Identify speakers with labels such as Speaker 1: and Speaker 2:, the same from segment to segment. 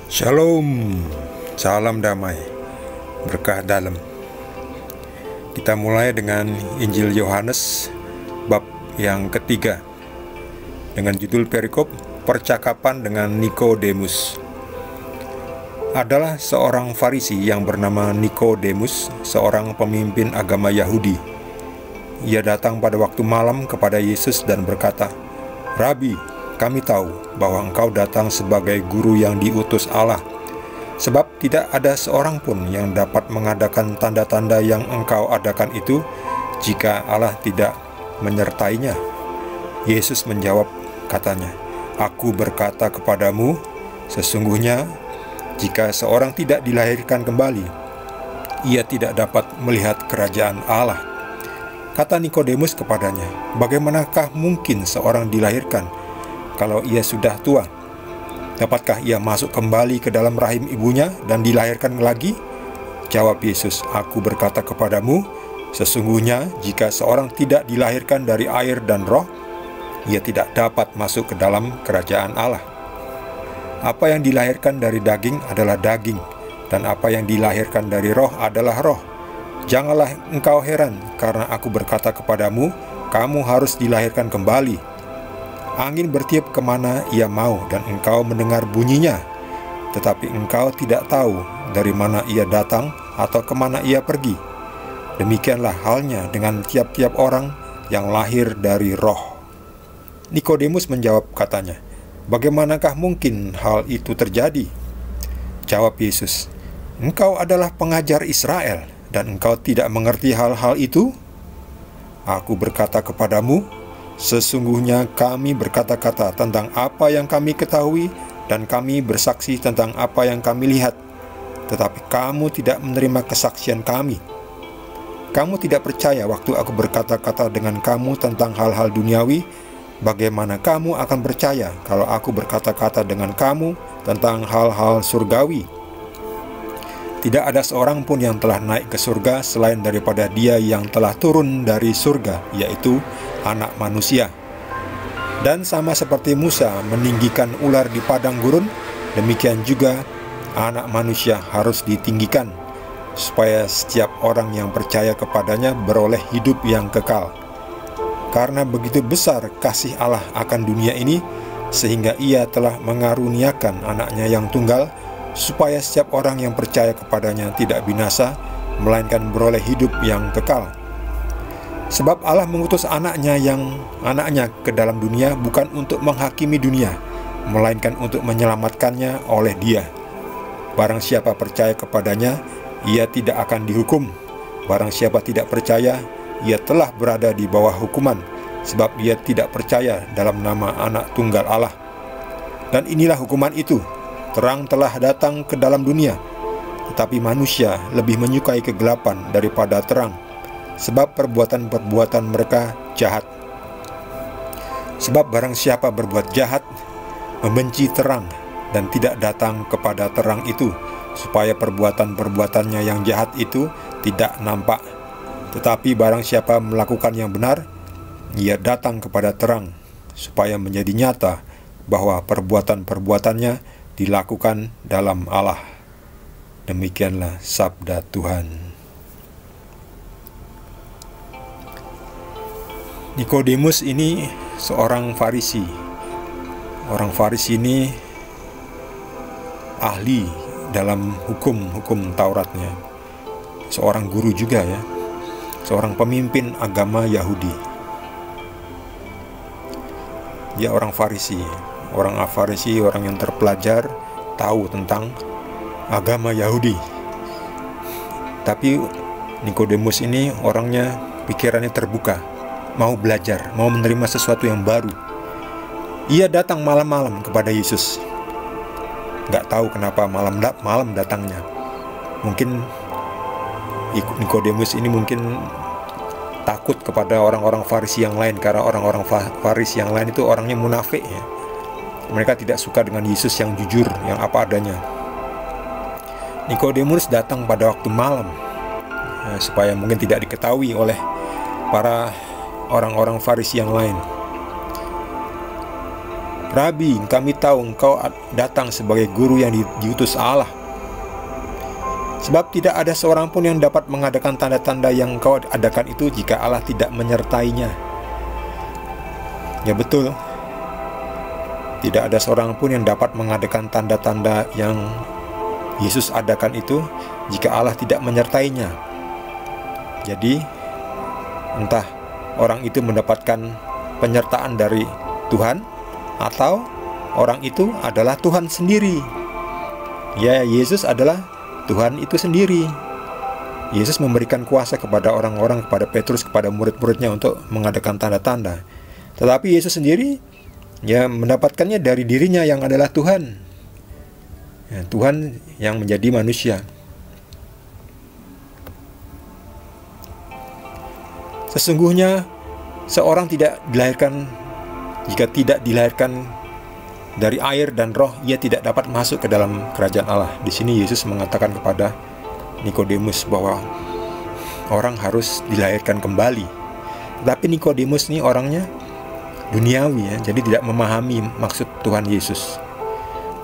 Speaker 1: Shalom, salam damai, berkah dalam. Kita mulai dengan Injil Yohanes bab yang ketiga dengan judul perikop percakapan dengan Nikodemus. Adalah seorang Farisi yang bernama Nikodemus, seorang pemimpin agama Yahudi. Ia datang pada waktu malam kepada Yesus dan berkata, "Rabi, kami tahu bahwa engkau datang sebagai guru yang diutus Allah, sebab tidak ada seorang pun yang dapat mengadakan tanda-tanda yang engkau adakan itu jika Allah tidak menyertainya." Yesus menjawab, katanya, "Aku berkata kepadamu, sesungguhnya jika seorang tidak dilahirkan kembali, ia tidak dapat melihat kerajaan Allah." Kata Nikodemus kepadanya, "Bagaimanakah mungkin seorang dilahirkan kalau ia sudah tua? Dapatkah ia masuk kembali ke dalam rahim ibunya dan dilahirkan lagi?" Jawab Yesus, "Aku berkata kepadamu, sesungguhnya jika seorang tidak dilahirkan dari air dan roh, ia tidak dapat masuk ke dalam kerajaan Allah. Apa yang dilahirkan dari daging adalah daging, dan apa yang dilahirkan dari roh adalah roh. Janganlah engkau heran, karena aku berkata kepadamu, kamu harus dilahirkan kembali. Angin bertiup kemana ia mau, dan engkau mendengar bunyinya, tetapi engkau tidak tahu dari mana ia datang atau kemana ia pergi. Demikianlah halnya dengan tiap-tiap orang yang lahir dari roh." Nikodemus menjawab katanya, "Bagaimanakah mungkin hal itu terjadi?" Jawab Yesus, "Engkau adalah pengajar Israel, dan engkau tidak mengerti hal-hal itu? Aku berkata kepadamu, sesungguhnya kami berkata-kata tentang apa yang kami ketahui, dan kami bersaksi tentang apa yang kami lihat, tetapi kamu tidak menerima kesaksian kami. Kamu tidak percaya waktu aku berkata-kata dengan kamu tentang hal-hal duniawi. Bagaimana kamu akan percaya kalau aku berkata-kata dengan kamu tentang hal-hal surgawi? Tidak ada seorang pun yang telah naik ke surga selain daripada Dia yang telah turun dari surga, yaitu Anak Manusia. Dan sama seperti Musa meninggikan ular di padang gurun, demikian juga Anak Manusia harus ditinggikan, supaya setiap orang yang percaya kepadanya beroleh hidup yang kekal. Karena begitu besar kasih Allah akan dunia ini, sehingga Ia telah mengaruniakan Anaknya yang tunggal, supaya setiap orang yang percaya kepadanya tidak binasa, melainkan beroleh hidup yang kekal. Sebab Allah mengutus anaknya ke dalam dunia bukan untuk menghakimi dunia, melainkan untuk menyelamatkannya oleh Dia. Barang siapa percaya kepadanya, ia tidak akan dihukum. Barang siapa tidak percaya, ia telah berada di bawah hukuman, sebab ia tidak percaya dalam nama Anak Tunggal Allah. Dan inilah hukuman itu, terang telah datang ke dalam dunia, tetapi manusia lebih menyukai kegelapan daripada terang, sebab perbuatan-perbuatan mereka jahat. Sebab barang siapa berbuat jahat, membenci terang, dan tidak datang kepada terang itu, supaya perbuatan-perbuatannya yang jahat itu tidak nampak. Tetapi barang siapa melakukan yang benar, ia datang kepada terang, supaya menjadi nyata bahwa perbuatan-perbuatannya dilakukan dalam Allah. Demikianlah sabda Tuhan. Nikodemus ini seorang Farisi. Orang Farisi ini ahli dalam hukum Tauratnya. Seorang guru juga ya. Seorang pemimpin agama Yahudi. Dia orang Farisi. Orang Farisi, orang yang terpelajar, tahu tentang agama Yahudi. Tapi Nikodemus ini orangnya pikirannya terbuka, mau belajar, mau menerima sesuatu yang baru. Ia datang malam-malam kepada Yesus. Gak tahu kenapa malam datangnya. Mungkin Nikodemus ini mungkin takut kepada orang-orang Farisi yang lain, karena orang-orang Farisi yang lain itu orangnya munafik ya. Mereka tidak suka dengan Yesus yang jujur, yang apa adanya. Nikodemus datang pada waktu malam, supaya mungkin tidak diketahui oleh para orang-orang Farisi yang lain. Rabi, kami tahu engkau datang sebagai guru yang diutus Allah. Sebab tidak ada seorang pun yang dapat mengadakan tanda-tanda yang engkau adakan itu jika Allah tidak menyertainya. Ya betul, tidak ada seorang pun yang dapat mengadakan tanda-tanda yang Yesus adakan itu jika Allah tidak menyertainya. Jadi entah orang itu mendapatkan penyertaan dari Tuhan atau orang itu adalah Tuhan sendiri. Ya, Yesus adalah Tuhan itu sendiri. Yesus memberikan kuasa kepada orang-orang, kepada Petrus, kepada murid-muridnya untuk mengadakan tanda-tanda. Tetapi Yesus sendiri ya mendapatkannya dari dirinya yang adalah Tuhan. Ya, Tuhan yang menjadi manusia. Sesungguhnya seorang tidak dilahirkan, jika tidak dilahirkan dari air dan roh, ia tidak dapat masuk ke dalam kerajaan Allah. Di sini Yesus mengatakan kepada Nikodemus bahwa orang harus dilahirkan kembali. Tapi Nikodemus ini orangnya duniawi ya, jadi tidak memahami maksud Tuhan Yesus.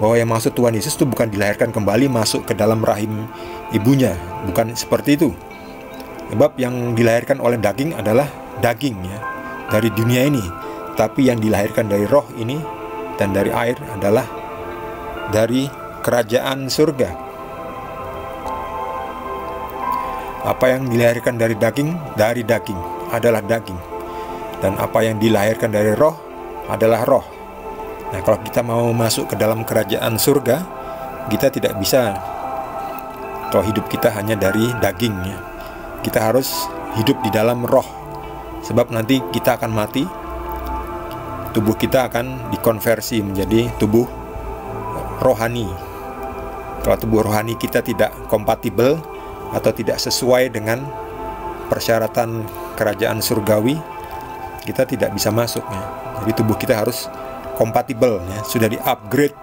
Speaker 1: Bahwa yang maksud Tuhan Yesus itu bukan dilahirkan kembali masuk ke dalam rahim ibunya, bukan seperti itu. Sebab yang dilahirkan oleh daging adalah daging ya, dari dunia ini. Tapi yang dilahirkan dari roh ini dan dari air adalah dari kerajaan surga. Apa yang dilahirkan dari daging adalah daging. Dan apa yang dilahirkan dari roh adalah roh. Nah, kalau kita mau masuk ke dalam kerajaan surga, kita tidak bisa kalau hidup kita hanya dari daging ya. Kita harus hidup di dalam roh. Sebab nanti kita akan mati, tubuh kita akan dikonversi menjadi tubuh rohani. Kalau tubuh rohani kita tidak kompatibel atau tidak sesuai dengan persyaratan kerajaan surgawi, kita tidak bisa masuk ya. Jadi tubuh kita harus kompatibel ya, sudah di-upgrade.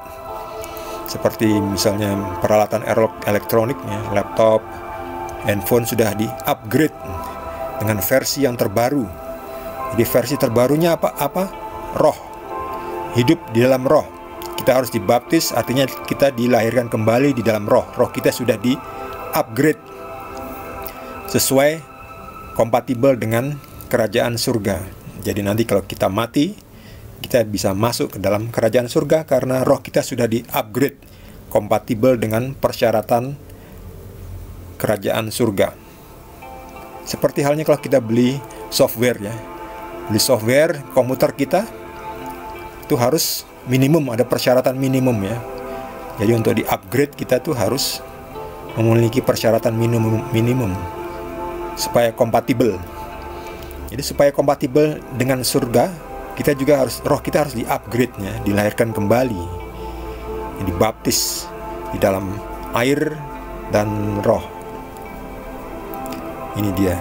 Speaker 1: Seperti misalnya peralatan elektronik ya, laptop, handphone sudah di-upgrade dengan versi yang terbaru. Jadi versi terbarunya apa? Roh. Hidup di dalam roh. Kita harus dibaptis, artinya kita dilahirkan kembali di dalam roh. Roh kita sudah di-upgrade sesuai kompatibel dengan kerajaan surga. Jadi nanti kalau kita mati, kita bisa masuk ke dalam kerajaan surga karena roh kita sudah di-upgrade kompatibel dengan persyaratan kerajaan surga. Seperti halnya kalau kita beli software ya. Beli software komputer kita itu harus minimum, ada persyaratan minimum ya. Jadi untuk di-upgrade kita tuh harus memiliki persyaratan minimum supaya kompatibel. Jadi supaya kompatibel dengan surga, kita juga harus, roh kita harus di-upgrade ya, dilahirkan kembali, dibaptis di dalam air dan roh. Ini dia.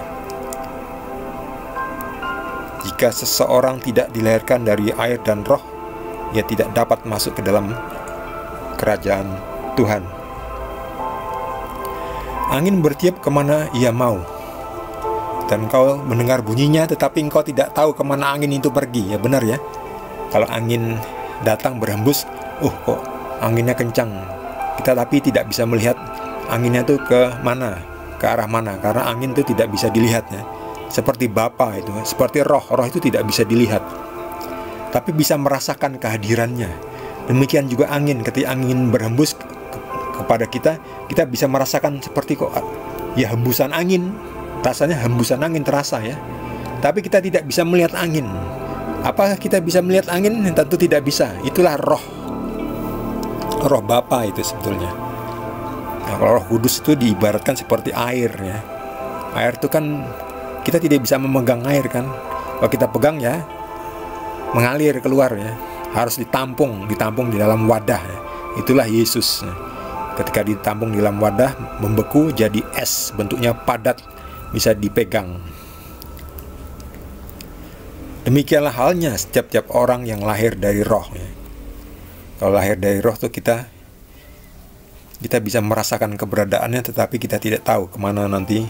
Speaker 1: Jika seseorang tidak dilahirkan dari air dan roh, ia tidak dapat masuk ke dalam kerajaan Tuhan. Angin bertiup kemana ia mau, dan engkau mendengar bunyinya, tetapi engkau tidak tahu kemana angin itu pergi. Ya benar ya. Kalau angin datang berhembus, kok anginnya kencang. Kita tapi tidak bisa melihat anginnya itu ke mana, ke arah mana, karena angin itu tidak bisa dilihat ya. Seperti Bapa itu, seperti roh itu tidak bisa dilihat, tapi bisa merasakan kehadirannya. Demikian juga angin, ketika angin berhembus kepada kita, kita bisa merasakan seperti kok ya hembusan angin. Rasanya hembusan angin terasa ya. Tapi kita tidak bisa melihat angin. Apakah kita bisa melihat angin? Tentu tidak bisa. Itulah roh. Roh Bapa itu sebetulnya. Nah, kalau Roh Kudus itu diibaratkan seperti air ya. Air itu kan kita tidak bisa memegang air kan. Kalau kita pegang ya mengalir keluar ya. Harus ditampung di dalam wadah ya. Itulah Yesus. Ketika ditampung di dalam wadah, membeku jadi es, bentuknya padat, bisa dipegang. Demikianlah halnya setiap orang yang lahir dari roh ya. Kalau lahir dari roh tuh kita bisa merasakan keberadaannya, tetapi kita tidak tahu kemana nanti.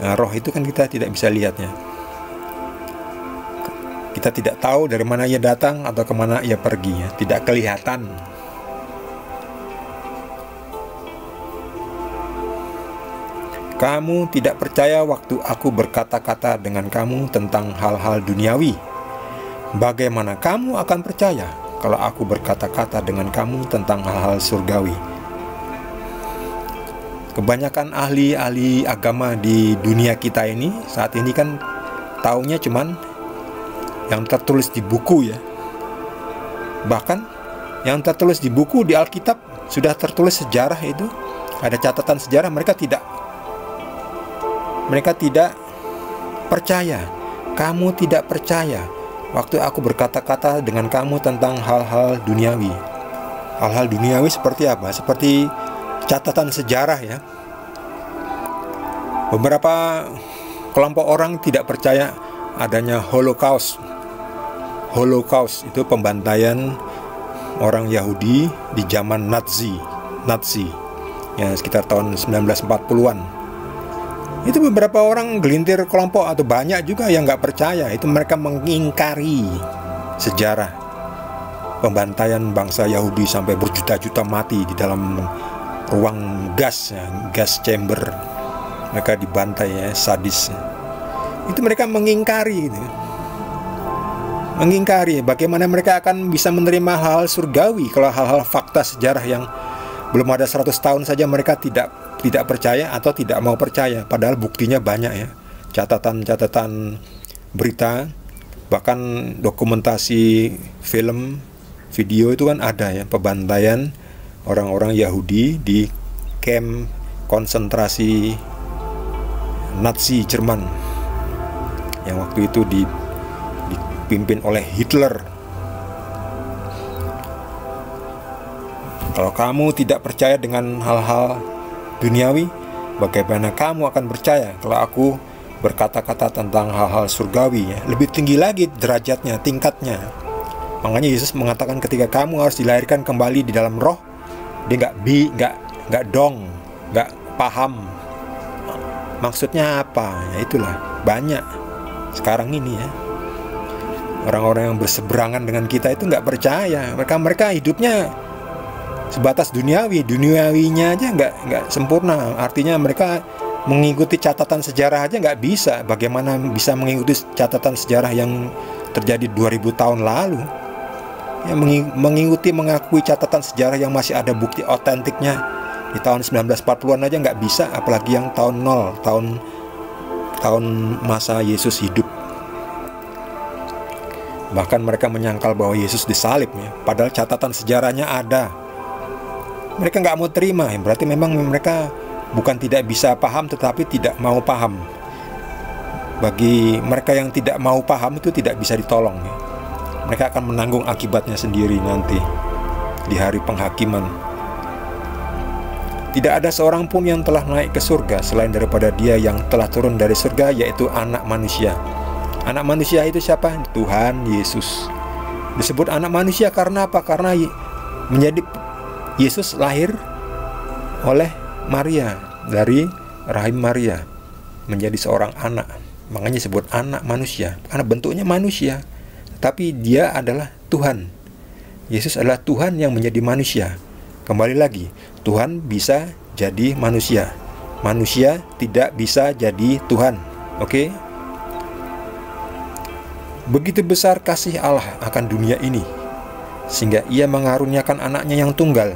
Speaker 1: Roh itu kan kita tidak bisa lihatnya. Kita tidak tahu dari mana ia datang atau kemana ia pergi, ya. Tidak kelihatan. Kamu tidak percaya waktu aku berkata-kata dengan kamu tentang hal-hal duniawi. Bagaimana kamu akan percaya kalau aku berkata-kata dengan kamu tentang hal-hal surgawi? Kebanyakan ahli-ahli agama di dunia kita ini saat ini kan taunya cuman yang tertulis di buku, ya. Bahkan yang tertulis di buku di Alkitab sudah tertulis sejarah itu, ada catatan sejarah, mereka tidak percaya. Kamu tidak percaya waktu aku berkata-kata dengan kamu tentang hal-hal duniawi. Hal-hal duniawi seperti apa? Seperti catatan sejarah, ya. Beberapa kelompok orang tidak percaya adanya Holocaust. Holocaust itu pembantaian orang Yahudi di zaman Nazi, ya, sekitar tahun 1940-an. Itu beberapa orang gelintir kelompok atau banyak juga yang nggak percaya. Itu mereka mengingkari sejarah pembantaian bangsa Yahudi sampai berjuta-juta mati di dalam ruang gas, ya, gas chamber. Mereka dibantai, ya, sadis. Itu mereka mengingkari gitu. Mengingkari bagaimana mereka akan bisa menerima hal-hal surgawi kalau hal-hal fakta sejarah yang belum ada 100 tahun saja mereka tidak percaya atau tidak mau percaya. Padahal buktinya banyak, ya. Catatan-catatan berita, bahkan dokumentasi film, video itu kan ada, ya, pembantaian orang-orang Yahudi di kamp konsentrasi Nazi Jerman yang waktu itu dipimpin oleh Hitler. Kalau kamu tidak percaya dengan hal-hal duniawi, bagaimana kamu akan percaya kalau aku berkata-kata tentang hal-hal surgawi, ya? Lebih tinggi lagi derajatnya, tingkatnya. Makanya Yesus mengatakan ketika kamu harus dilahirkan kembali di dalam roh, dia nggak paham maksudnya apa. Ya itulah banyak sekarang ini, ya, orang-orang yang berseberangan dengan kita itu nggak percaya. Mereka hidupnya sebatas duniawinya aja nggak sempurna. Artinya mereka mengikuti catatan sejarah aja nggak bisa. Bagaimana bisa mengikuti catatan sejarah yang terjadi 2000 tahun lalu? Ya, mengakui catatan sejarah yang masih ada bukti otentiknya di tahun 1940-an aja nggak bisa, apalagi yang tahun 0, tahun masa Yesus hidup. Bahkan mereka menyangkal bahwa Yesus disalib, ya, padahal catatan sejarahnya ada. Mereka nggak mau terima, ya, berarti memang mereka bukan tidak bisa paham, tetapi tidak mau paham. Bagi mereka yang tidak mau paham itu tidak bisa ditolong, ya. Mereka akan menanggung akibatnya sendiri nanti di hari penghakiman. Tidak ada seorang pun yang telah naik ke surga selain daripada Dia yang telah turun dari surga, yaitu Anak Manusia. Anak Manusia itu siapa? Tuhan Yesus. Disebut Anak Manusia karena apa? Karena Yesus lahir oleh Maria, dari rahim Maria, menjadi seorang anak. Makanya disebut Anak Manusia, karena bentuknya manusia, tapi Dia adalah Tuhan. Yesus adalah Tuhan yang menjadi manusia. Kembali lagi, Tuhan bisa jadi manusia. Manusia tidak bisa jadi Tuhan. Oke? Begitu besar kasih Allah akan dunia ini, sehingga Ia mengaruniakan anaknya yang tunggal,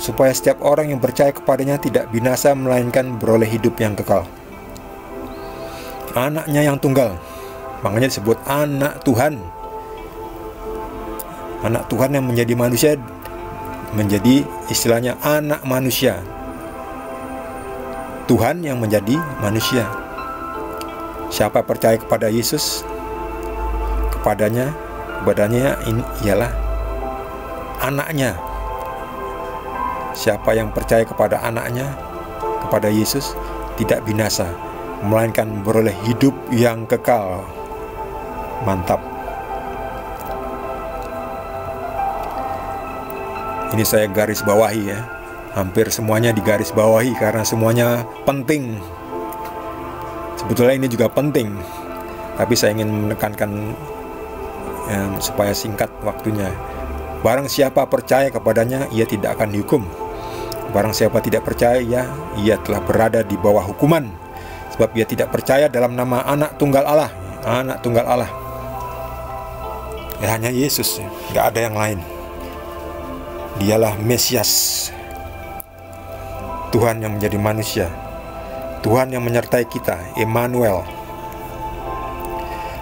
Speaker 1: supaya setiap orang yang percaya kepadanya tidak binasa, melainkan beroleh hidup yang kekal. Anaknya yang tunggal, makanya disebut anak Tuhan. Anak Tuhan yang menjadi manusia, menjadi istilahnya anak manusia. Tuhan yang menjadi manusia. Siapa percaya kepada Yesus, kepadanya ini ialah anaknya. Siapa yang percaya kepada anaknya, kepada Yesus, tidak binasa, melainkan beroleh hidup yang kekal. Mantap. Ini saya garis bawahi, ya. Hampir semuanya digaris bawahi karena semuanya penting. Sebetulnya ini juga penting, tapi saya ingin menekankan supaya singkat waktunya. Barang siapa percaya kepadanya, ia tidak akan dihukum. Barang siapa tidak percaya, ia telah berada di bawah hukuman, sebab ia tidak percaya dalam nama Anak Tunggal Allah. Anak Tunggal Allah, hanya Yesus, nggak ada yang lain. Dialah Mesias, Tuhan yang menjadi manusia, Tuhan yang menyertai kita, Emmanuel.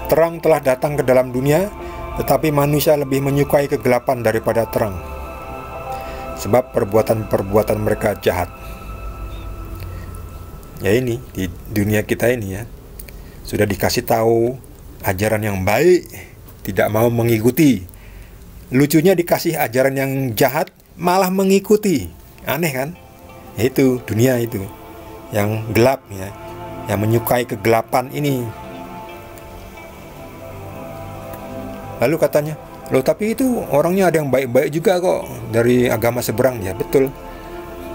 Speaker 1: Terang telah datang ke dalam dunia, tetapi manusia lebih menyukai kegelapan daripada terang, sebab perbuatan-perbuatan mereka jahat. Ya, ini di dunia kita ini ya, sudah dikasih tahu ajaran yang baik, tidak mau mengikuti. Lucunya dikasih ajaran yang jahat, malah mengikuti. Aneh kan? Itu dunia itu yang gelap ya, yang menyukai kegelapan ini. Lalu katanya, loh tapi itu orangnya ada yang baik-baik juga kok dari agama seberang. Ya betul.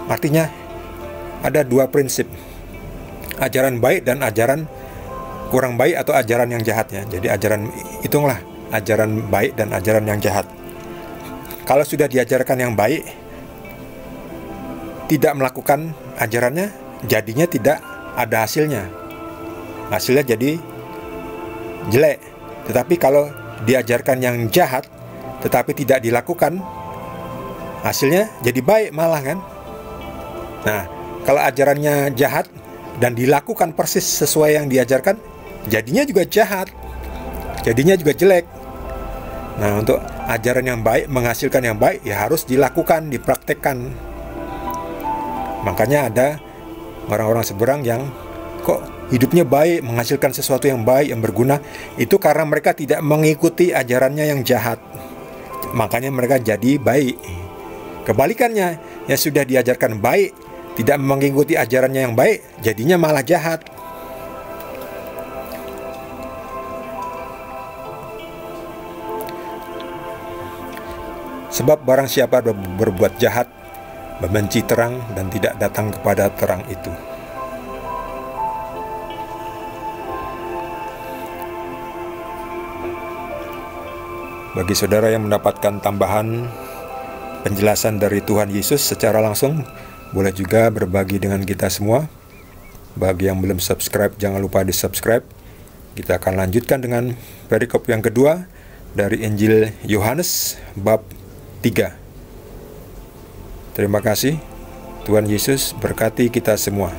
Speaker 1: Artinya ada dua prinsip, ajaran baik dan ajaran kurang baik atau ajaran yang jahat ya. Jadi hitunglah ajaran baik dan ajaran yang jahat. Kalau sudah diajarkan yang baik, tidak melakukan ajarannya, jadinya tidak ada hasilnya. Hasilnya jadi jelek. Tetapi kalau diajarkan yang jahat, tetapi tidak dilakukan, hasilnya jadi baik malah kan. Nah, kalau ajarannya jahat dan dilakukan persis sesuai yang diajarkan, jadinya juga jahat, jadinya juga jelek. Nah, untuk ajaran yang baik, menghasilkan yang baik, ya harus dilakukan, dipraktekkan. Makanya ada orang-orang seberang yang kok hidupnya baik, menghasilkan sesuatu yang baik, yang berguna. Itu karena mereka tidak mengikuti ajarannya yang jahat. Makanya mereka jadi baik. Kebalikannya, yang sudah diajarkan baik, tidak mengikuti ajarannya yang baik, jadinya malah jahat. Sebab barang siapa berbuat jahat, membenci terang dan tidak datang kepada terang itu. Bagi saudara yang mendapatkan tambahan penjelasan dari Tuhan Yesus secara langsung, boleh juga berbagi dengan kita semua. Bagi yang belum subscribe, jangan lupa di subscribe. Kita akan lanjutkan dengan perikop yang kedua dari Injil Yohanes bab 3. Terima kasih. Tuhan Yesus berkati kita semua.